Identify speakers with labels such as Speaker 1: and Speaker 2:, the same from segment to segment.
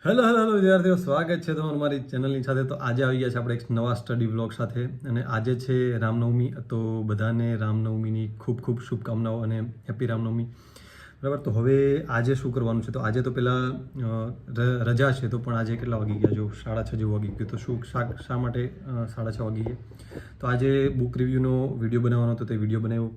Speaker 1: Hello વિદ્યાર્થીઓ, સ્વાગત છે તમારું મારી ચેનલની સાથે. તો આજે આવી ગયા છે આપણે એક નવા સ્ટડી વ્લોગ સાથે, અને આજે છે રામનવમી. તો બધાને રામનવમીની ખૂબ ખૂબ શુભકામનાઓ અને હેપી રામનવમી. બરાબર. તો હવે આજે શું કરવાનું છે? તો આજે તો પહેલાં રજા છે, તો પણ આજે કેટલા વાગી ગયા? જો 6:30 જેવું વાગી ગયું. તો શા માટે 6:30 વાગી ગયા? તો આજે બુક રિવ્યૂનો વિડીયો બનાવવાનો હતો, તે વિડીયો બનાવ્યો.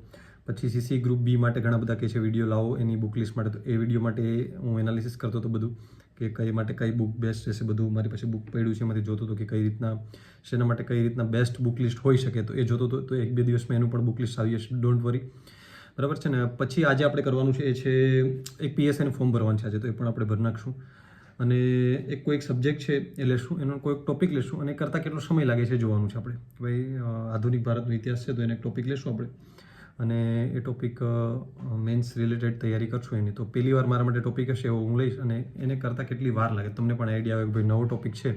Speaker 1: પછી સીસી ગ્રુપ બી માટે ઘણા બધા કહે છે વિડીયો લાવો એની બુક લિસ્ટ માટે. તો એ વિડીયો માટે હું એનાલિસિસ કરતો હતો બધું, કે કઈ માટે કઈ બુક બેસ્ટ રહેશે. બધું મારી પાસે બુક પડ્યું છે, એમાંથી જોતો હતો કે કઈ રીતના શેના માટે કઈ રીતના બેસ્ટ બુક લિસ્ટ હોઈ શકે. તો એ જોતો હતો. તો 1-2 દિવસમાં એનું પણ બુક લિસ્ટ આવી જશે, ડોન્ટ વરી. બરાબર છે ને? પછી આજે આપણે કરવાનું છે એ છે એક પીએસઆઈનું ફોર્મ ભરવાનું છે આજે. તો એ પણ આપણે ભરી નાખશું. અને કોઈક સબ્જેક્ટ છે એ લેશું, એનો કોઈક ટોપિક લેશું, અને કરતાં કેટલો સમય લાગે છે જોવાનું છે આપણે. ભાઈ, આધુનિક ભારતનો ઇતિહાસ છે, તો એને એક ટોપિક લેશું આપણે, અને એ ટોપિક મેન્સ રિલેટેડ તૈયારી કરશું એની. તો પહેલી વાર મારા માટે ટોપિક હશે એવો હું લઈશ, અને એને કરતાં કેટલી વાર લાગે તમને પણ આઈડિયા આવે કે ભાઈ નવો ટોપિક છે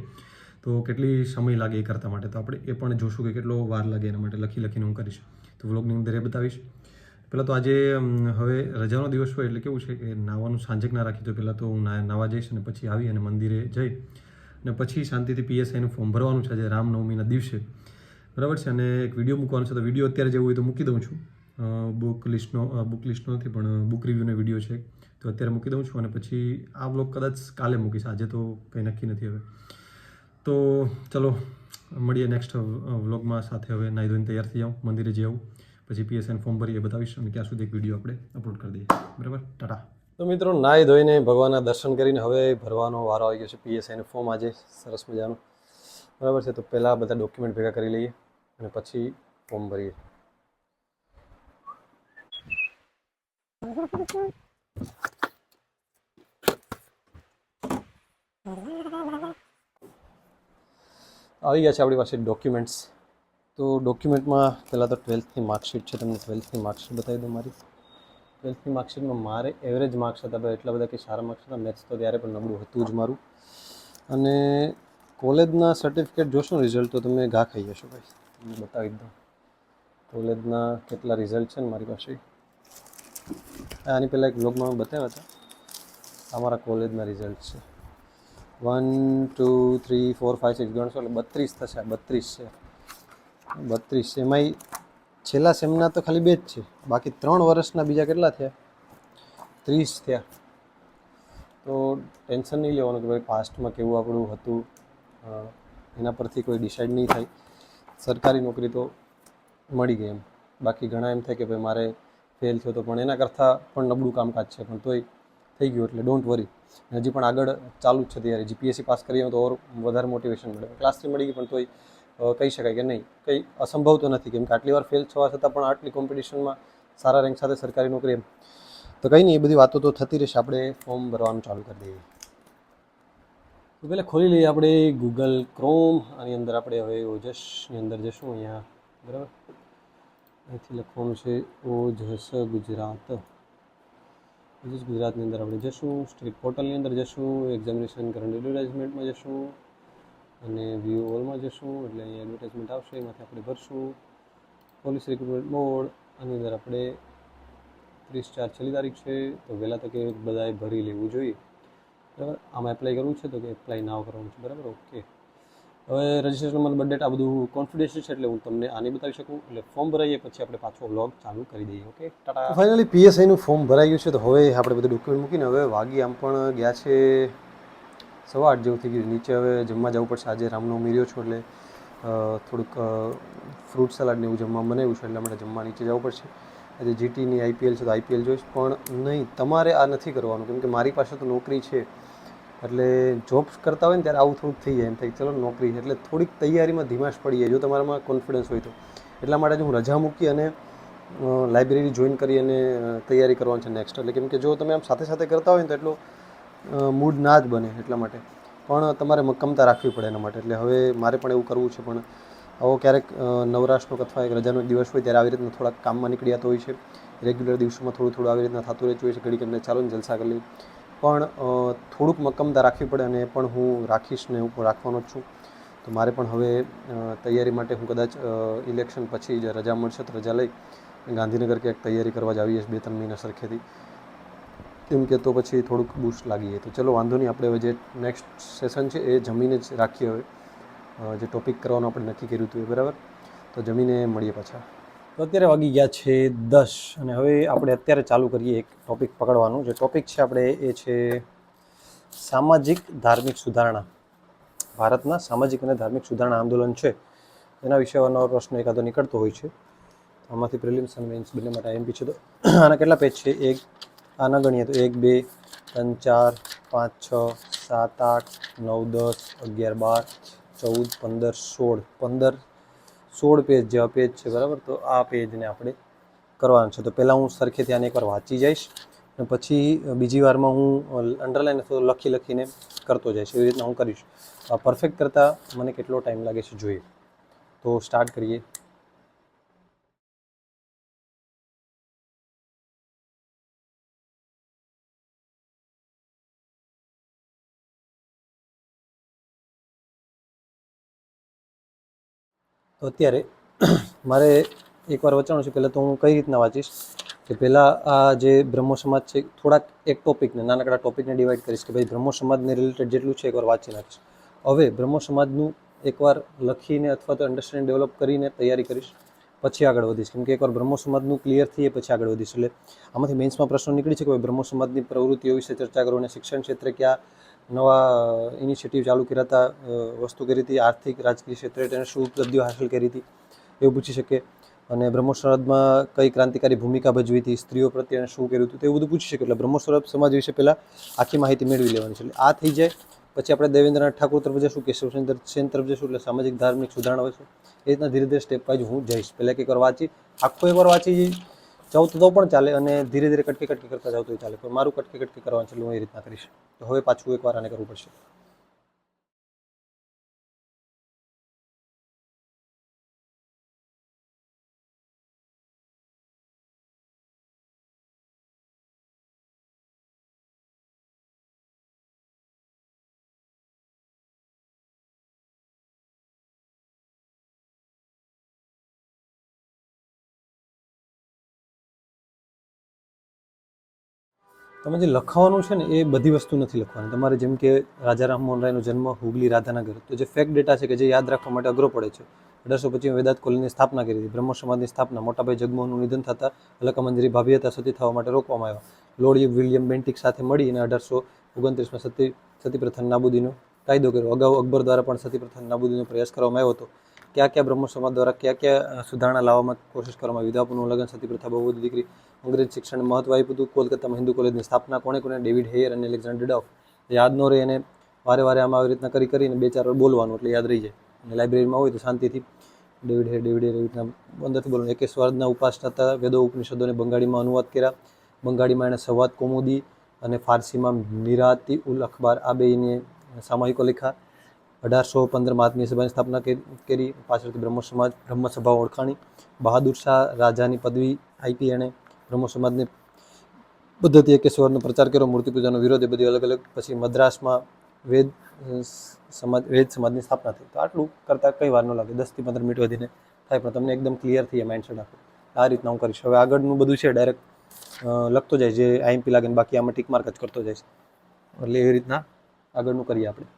Speaker 1: તો કેટલી સમય લાગે એ કરતાં માટે. તો આપણે એ પણ જોશું કે કેટલો વાર લાગે એના માટે. લખીને હું કરીશ, તો વ્લોગની અંદર એ બતાવીશ. પહેલાં તો આજે હવે રજાનો દિવસ હોય એટલે કેવું છે કે નાવાનું સાંજે ના રાખી. તો પહેલાં તો હું નાવા જઈશ, અને પછી આવી અને મંદિરે જઈ અને પછી શાંતિથી પીએસઆઈનું ફોર્મ ભરવાનું છે આજે રામનવમીના દિવસે. બરાબર છે? અને એક વિડીયો મૂકવાનો છે. તો વિડીયો અત્યારે જેવું હોય તો મૂકી દઉં છું. બુક લિસ્ટનો નથી, પણ બુક રિવ્યૂનો વિડીયો છે, તો અત્યારે મૂકી દઉં છું. અને પછી આ વ્લોગ કદાચ કાલે મૂકીશ, આજે તો કંઈ નક્કી નથી હવે. તો ચલો મળીએ નેક્સ્ટ વ્લોગમાં સાથે. હવે નાહી ધોઈને તૈયાર થઈ જાઉં, મંદિરે જઈ આવું, પછી પીએસઆઈનું ફોર્મ ભરીએ બતાવીશ, અને ત્યાં સુધી એક વિડીયો આપણે અપલોડ કરી દઈએ. બરાબર, ટાટા. તો મિત્રો, નાહી ધોઈને ભગવાનના દર્શન કરીને હવે ભરવાનો વારો આવી ગયો છે પીએસઆઈનું ફોર્મ આજે. સરસ મજાનું. બરાબર છે? તો પહેલાં બધા ડોક્યુમેન્ટ ભેગા કરી લઈએ અને પછી ફોર્મ ભરીએ. આવી ગયા છે આપણી પાસે ડોક્યુમેન્ટ્સ. તો ડોક્યુમેન્ટમાં પહેલાં તો 12થની માર્કશીટ છે. તમને 12થની માર્કશીટ બતાવી દઉં મારી. 12થની માર્કશીટમાં મારે એવરેજ માર્ક્સ હતા, ભાઈ એટલા બધા કે સારા માર્ક્સ હતા. મેથ્સ તો ત્યારે પણ નબળું હતું જ મારું. અને કોલેજના સર્ટિફિકેટ જોશો રિઝલ્ટ તો તમે ઘા ખાઈ જશો ભાઈ. તમને બતાવી દઉં કોલેજના કેટલા રિઝલ્ટ છે ને મારી પાસે. આની પહેલાં એક બ્લોગમાં બતાવ્યા હતા. અમારા કોલેજના રિઝલ્ટ છે. 1 2 3 4 5 6 ગણશો એટલે 32 થશે. 32 છે. 32 છે. એમાંય છેલ્લા સેમના તો ખાલી 2 જ છે. બાકી 3 વર્ષના બીજા કેટલા થયા? 30 થયા. તો ટેન્શન નહીં લેવાનું કે ભાઈ પાસ્ટમાં કેવું આપણું હતું, એના પરથી કોઈ ડિસાઇડ નહીં થાય. સરકારી નોકરી તો મળી ગઈ એમ. બાકી ઘણા એમ થાય કે ભાઈ મારે ફેલ થયો તો, પણ એના કરતાં પણ નબળું કામકાજ છે, પણ તોય થઈ ગયું એટલે ડોન્ટ વરી. હજી પણ આગળ ચાલુ જ છે તૈયારી. જીપીએસસી પાસ કરીએ તો ઓર વધારે મોટિવેશન મળે. ક્લાસ 3 મળી ગઈ, પણ તોય કહી શકાય કે નહીં, કંઈ અસંભવ તો નથી, કેમ કે આટલી વાર ફેલ થવા છતાં પણ આટલી કોમ્પિટિશનમાં સારા રેન્ક સાથે સરકારી નોકરી એમ. તો કંઈ નહીં, એ બધી વાતો તો થતી રહેશે. આપણે ફોર્મ ભરવાનું ચાલુ કરી દઈએ. તો પહેલાં ખોલી લઈએ આપણે ગૂગલ ક્રોમ. આની અંદર આપણે હવે ઓજસની અંદર જશું. અહીંયા બરાબર, અહીંથી લખવાનું છે ઓજસ ગુજરાત. ઓજસ ગુજરાતની અંદર આપણે જશું. સ્ટેટ પોર્ટલની અંદર જશું. એક્ઝામિનેશન કરંટ એડવર્ટાઇઝમેન્ટમાં જશું, અને વ્યૂ ઓલમાં જશું. એટલે અહીંયા એડવર્ટાઇઝમેન્ટ આવશે, એમાંથી આપણે ભરશું. પોલીસ રિક્રુટમેન્ટ બોર્ડ, આની અંદર આપણે 30/4 છેલ્લી તારીખ છે, તો વહેલા તકે બધાએ ભરી લેવું જોઈએ. બરાબર. આમાં એપ્લાય કરવું છે તો કે એપ્લાય નાવ કરવાનું છે. બરાબર, ઓકે. હવે રજિસ્ટ્રેશન નંબર, બર્થ ડેટ, આ બધું કોન્ફિડન્શિયલ છે એટલે હું તમને આને બતાવી શકું. એટલે ફોર્મ ભરાઈએ પછી આપણે પાછો વ્લોગ ચાલુ કરી દઈએ. ઓકે, ટાટા. ફાઇનલી પીએસઆઈનું ફોર્મ ભરાઈ ગયું છે. તો હવે આપણે બધું ડોક્યુમેન્ટ મૂકીને હવે વાગી આમ પણ ગયા છે 8:15 જેવું થઈ ગયું. નીચે હવે જમવા જવું પડશે. આજે રામનવમી રહ્યો છું એટલે થોડુંક ફ્રૂટ સલાડ ને એવું જમવા બનાવ્યું છે, એટલા માટે જમવા નીચે જવું પડશે. આજે જીટીની આઈપીએલ છે તો આઈપીએલ જોઈશ. પણ નહીં, તમારે આ નથી કરવાનું, કેમ કે મારી પાસે તો નોકરી છે. એટલે જોબ કરતા હોય ને ત્યારે આવું થોડુંક થઈ જાય, એમ થાય ચલો નોકરી છે એટલે થોડીક તૈયારીમાં ધીમાશ પડી જાય, જો તમારામાં કોન્ફિડન્સ હોય તો. એટલા માટે જ હું રજા મૂકી અને લાઇબ્રેરી જોઈન કરી અને તૈયારી કરવાની છે નેક્સ્ટ. એટલે કેમ કે જો તમે આમ સાથે સાથે કરતા હોય ને તો એટલો મૂડ ના જ બને. એટલા માટે પણ તમારે મક્કમતા રાખવી પડે એના માટે. એટલે હવે મારે પણ એવું કરવું છે. પણ આવો ક્યારેક નવરાશનો અથવા એક રજાનો દિવસ હોય ત્યારે આવી રીતના થોડાક કામમાં નીકળી જતો હોય છે. રેગ્યુલર દિવસોમાં થોડું આવી રીતના થતું રહેતું હોય છે. ઘડીક એમને ચાલો ને જલસા કરી લઈએ, પણ થોડુંક મક્કમતા રાખવી પડે, અને એ પણ હું રાખીશ ને હું રાખવાનો જ છું. તો મારે પણ હવે તૈયારી માટે હું કદાચ ઇલેક્શન પછી જ રજા મળશે તો રજા લઈ ગાંધીનગર ક્યાંક તૈયારી કરવા જ આવીએ 2-3 મહિના સરખેથી. કેમ કે તો પછી થોડુંક બૂસ્ટ લાગી જાય. તો ચલો વાંધો નહીં, આપણે હવે જે નેક્સ્ટ સેશન છે એ જમીને જ રાખીએ. હવે જે ટૉપિક કરવાનું આપણે નક્કી કર્યું હતું એ, બરાબર? તો જમીને મળીએ પાછા. તો અત્યારે વાગી ગયા છે 10 અને હવે આપણે અત્યારે ચાલુ કરીએ એક ટૉપિક પકડવાનું. જે ટૉપિક છે આપણે એ છે સામાજિક ધાર્મિક સુધારણા. ભારતના સામાજિક અને ધાર્મિક સુધારણા આંદોલન છે એના વિશે અવારનવાર પ્રશ્ન એકાદો નીકળતો હોય છે. આમાંથી પ્રિલિમ્સ અને મેન્સ બંને માટે આઈએમપી છે. તો આના કેટલા પેજ છે? એક આના ગણીએ તો 1 2 3 4 5 6 7 8 9 10 11 12 14 15 16 પેજ જેવા પેજ છે, બરાબર? તો આ પેજને આપણે કરવાનું છે. તો પહેલાં હું સરખેથી આને એકવાર વાંચી જઈશ અને પછી બીજી વારમાં હું અંડરલાઈન અથવા લખીને કરતો જઈશ. એવી રીતના હું કરીશ. પરફેક્ટ કરતાં મને કેટલો ટાઈમ લાગે છે જોઈએ. તો સ્ટાર્ટ કરીએ. તો અત્યારે મારે એકવાર વચાણું છે. પહેલાં તો હું કઈ રીતના વાંચીશ કે પહેલાં આ જે બ્રહ્મો સમાજ છે થોડાક એક ટૉપિકને, નાનકડા ટૉપિકને ડિવાઈડ કરીશ કે ભાઈ બ્રહ્મો સમાજને રિલેટેડ જેટલું છે એકવાર વાંચી નાખીશ. હવે બ્રહ્મો સમાજનું એકવાર લખીને અથવા તો અન્ડરસ્ટેન્ડિંગ ડેવલપ કરીને તૈયારી કરીશ, પછી આગળ વધીશ. કેમ કે એકવાર બ્રહ્મો સમાજનું ક્લિયર થઈએ પછી આગળ વધીશ. એટલે આમાંથી મેન્સમાં પ્રશ્નો નીકળી છે કે ભાઈ બ્રહ્મો સમાજની પ્રવૃત્તિઓ વિશે ચર્ચા કરો અને શિક્ષણ ક્ષેત્રે કયા નવા ઇનિશિયેટિવ ચાલુ કર્યા હતા, વસ્તુ કરી હતી, આર્થિક રાજકીય ક્ષેત્રે તેને શું ઉપલબ્ધિઓ હાંસલ કરી હતી એવું પૂછી શકે. અને બ્રહ્મો સમાજમાં કઈ ક્રાંતિકારી ભૂમિકા ભજવી હતી, સ્ત્રીઓ પ્રત્યે શું કર્યું હતું, તેવું બધું પૂછી શકે. એટલે બ્રહ્મો સમાજ વિશે પહેલાં આખી માહિતી મેળવી લેવાની છે. એટલે આ થઈ જાય પછી આપણે દેવેન્દ્રનાથ ઠાકુર તરફ જશું, કેશવચંદ્ર સેન તરફ જશું, એટલે સામાજિક ધાર્મિક સુધારણા હોય છે. એ રીતના ધીરે ધીરે સ્ટેપ વાઇઝ હું જઈશ. પહેલાં એકવાર વાંચી આખો એકવાર વાંચી જાઉં તો પણ ચાલે અને ધીરે ધીરે કટકી કરતા જાવ તો ચાલે. પણ મારું કટકી કરવાનું છે એટલે હું એ રીતના કરીશ. તો હવે પાછું એકવાર આને કરવું પડશે. તમે જે લખાવાનું છે ને એ બધી વસ્તુ નથી લખવાની. તમારે જેમ કે રાજા રામમોહન રાયનો જન્મ હુગલી રાધાનગર, તો જે ફેક્ટ ડેટા છે કે જે યાદ રાખવા માટે અઘરો પડે છે. 1825 વેદાંત કોલેજની સ્થાપના કરી હતી. બ્રહ્મો સમાજની સ્થાપના, મોટાભાઈ જગમોહનનું નિધન થતાં અલકામંજરી ભાભી હતા, સતી થવા માટે રોકવામાં આવ્યા. લોર્ડ વિલિયમ બેન્ટિક સાથે મળીને 1829માં સતી પ્રથા નાબૂદીનો કાયદો કર્યો. અગાઉ અકબર દ્વારા પણ સતી પ્રથા નાબૂદીનો પ્રયાસ કરવામાં આવ્યો હતો. કયા બ્રહ્મો સમાજ દ્વારા કયા સુધારણા લાવવામાં કોશિશ કરવામાં આવી? વિધવાપુરનું લગ્ન, સતી પ્રથા, બહુવધી દીકરી, અંગ્રેજ શિક્ષણને મહત્વ આપ્યું હતું. કોલકાતામાં હિન્દુ કોલેજની સ્થાપના કોણે? ડેવિડ હેયર અને એલેક્ઝાન્ડર ડફ. યાદ ન રહે એને વારે આમાં આવી રીતના કરીને 2-4 વાર બોલવાનું એટલે યાદ રહી જાય. અને લાઇબ્રેરીમાં હોય તો શાંતિથી ડેવિડ હેયર એવી રીતના અંદરથી બોલવાનું. એકેશ્વરના ઉપાસના હતા. વેદો ઉપનિષદોને બંગાળીમાં અનુવાદ કર્યા. બંગાળીમાં એણે સંવાદ કૌમુદી અને ફારસીમાં મિરાતી ઉલ અખબાર આ બેયને સામાયિકો લખ્યા. 1815માં આત્મીય સભાની સ્થાપના કરી. પાછળથી બ્રહ્મસભા ઓળખાણી. બહાદુર શાહ રાજાની પદવી આપી એણે. બ્રહ્મો સમાજને પદ્ધતિ એકેશ્વરનો પ્રચાર કર્યો. મૂર્તિ પૂજાનો વિરોધ, એ બધી અલગ. પછી મદ્રાસમાં વેદ સમાજની સ્થાપના થઈ. તો આટલું કરતાં કંઈ વાર ન લાગે, 10 થી 15 મિનિટ વધીને થાય, પણ તમને એકદમ ક્લિયર થઈ માઇન્ડસેટ આખું. આ રીતના હું કરીશ. હવે આગળનું બધું છે ડાયરેક્ટ લખતો જાય જે આઈએમપી લાગે ને બાકી આમાં ટીક માર્ક જ કરતો જાય. એટલે એવી રીતના આગળનું કરીએ આપણે.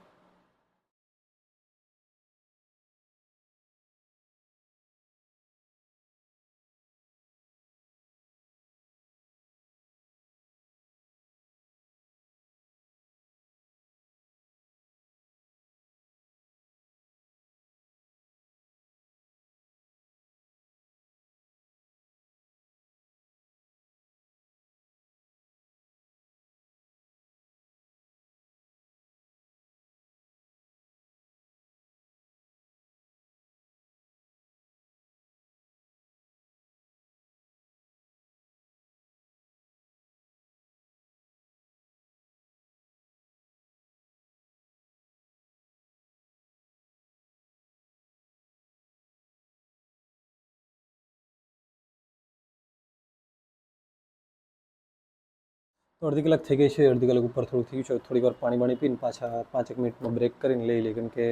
Speaker 1: તો અડધી કલાક થઈ ગઈ છે. અડધી કલાક ઉપર થોડું થયું છે. થોડીક વાર પાણી પીને પાછા 5 મિનિટનો બ્રેક કરીને લઈ લઈએ. કેમ કે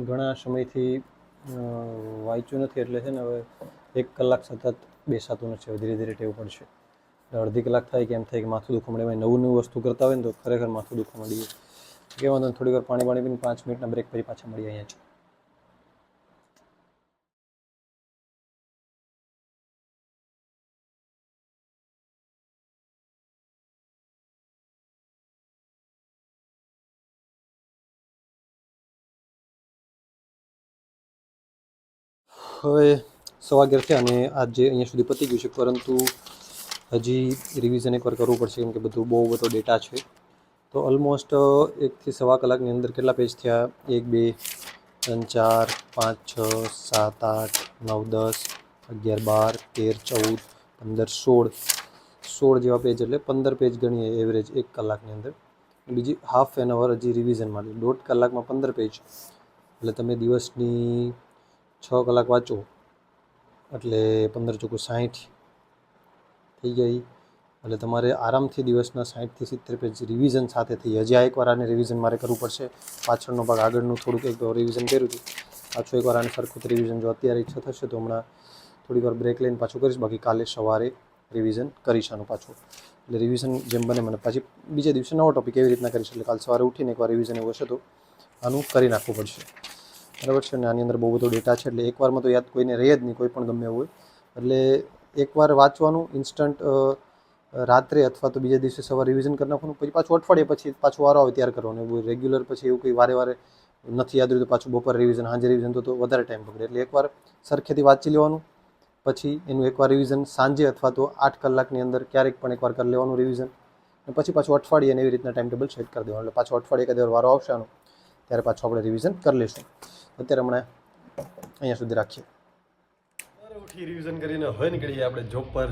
Speaker 1: ઘણા સમયથી વાંચ્યું નથી એટલે છે ને હવે 1 કલાક સતત બેસાતું નથી. હવે ધીરે ધીરે ટેવ પડશે. અડધી કલાક થાય કે એમ થાય કે માથું દુખવા મળે, એમાં નવું નવું વસ્તુ કરતા હોય ને તો ખરેખર માથું દુખવા મળી જાય. કે વાંધો નહીં, થોડી વાર પાણી પીને 5 મિનિટના બ્રેક પછી પાછા મળીએ અહીંયા જ. હવે 11:15 થયા અને આજે અહીંયા સુધી પતી ગયું છે, પરંતુ હજી રિવિઝન એકવાર કરવું પડશે કેમ કે બહુ બધો ડેટા છે. તો ઓલમોસ્ટ 1 થી 1.25 કલાકની અંદર કેટલા પેજ થયા? 1, 2, 3, 4, 5, 6, 7, 8, 9, 10, 11, 12, 13, 14, 15, 16 જેવા પેજ, એટલે 15 પેજ ગણીએ એવરેજ 1 કલાકની અંદર. બીજી હાફ એન અવર હજી રિવિઝન માટે, 1.5 કલાકમાં 15 પેજ, એટલે તમે દિવસની 6 કલાક વાંચો એટલે 15 ચોખ્ખું 60 થઈ ગઈ. એટલે તમારે આરામથી દિવસના 60 થી 70 પેજ રિવિઝન સાથે થઈ. હજી આ એકવાર આને રિવિઝન મારે કરવું પડશે. પાછળનો ભાગ આગળનું થોડુંક એક રિવિઝન કર્યું હતું, પાછું એકવાર આને સરખું રિવિઝન જો અત્યારે ઈચ્છા થશે તો હમણાં થોડીક વાર બ્રેક લઈને પાછું કરીશ, બાકી કાલે સવારે રિવિઝન કરીશ આનું પાછું. એટલે રિવિઝન જેમ બને મને પાછી બીજા દિવસે નવો ટોપિક એવી રીતના કરીશ, એટલે કાલ સવારે ઉઠીને એકવાર રિવિઝન એવું હશે તો આનું કરી નાખવું પડશે, બરાબર છે ને. આની અંદર બહુ બધો ડેટા છે એટલે એકવારમાં તો યાદ કોઈને રહે જ નહીં, કોઈ પણ ગમે એવું હોય. એટલે એકવાર વાંચવાનું ઇન્સ્ટન્ટ, રાત્રે અથવા તો બીજા દિવસે સવારે રિવિઝન કરી નાખવાનું, પછી પાછું અઠવાડિયે પછી પાછું વારો આવે ત્યારે કરવાનું. એવું રેગ્યુલર પછી એવું કંઈ વારે વારે નથી યાદ રહ્યું તો પાછું બપોર રિવિઝન, સાંજે રિવિઝન તો વધારે ટાઈમ પકડે. એટલે એકવાર સરખેથી વાંચી લેવાનું, પછી એનું એકવાર રિવિઝન સાંજે અથવા તો 8 કલાકની અંદર ક્યારેક પણ એકવાર કરી લેવાનું રિવિઝન, અને પછી પાછું અઠવાડિયે એવી રીતના ટાઈમ ટેબલ સેટ કરી દેવાનું. એટલે પાછું અઠવાડિયે કદી વારો આવશે આનો ત્યારે પાછું આપણે રિવિઝન કરી લઈશું. અત્યારે હમણાં અહીંયા સુધી રાખીએ. ઉઠી રિવિઝન કરીને હવે નીકળીએ આપણે જોબ પર.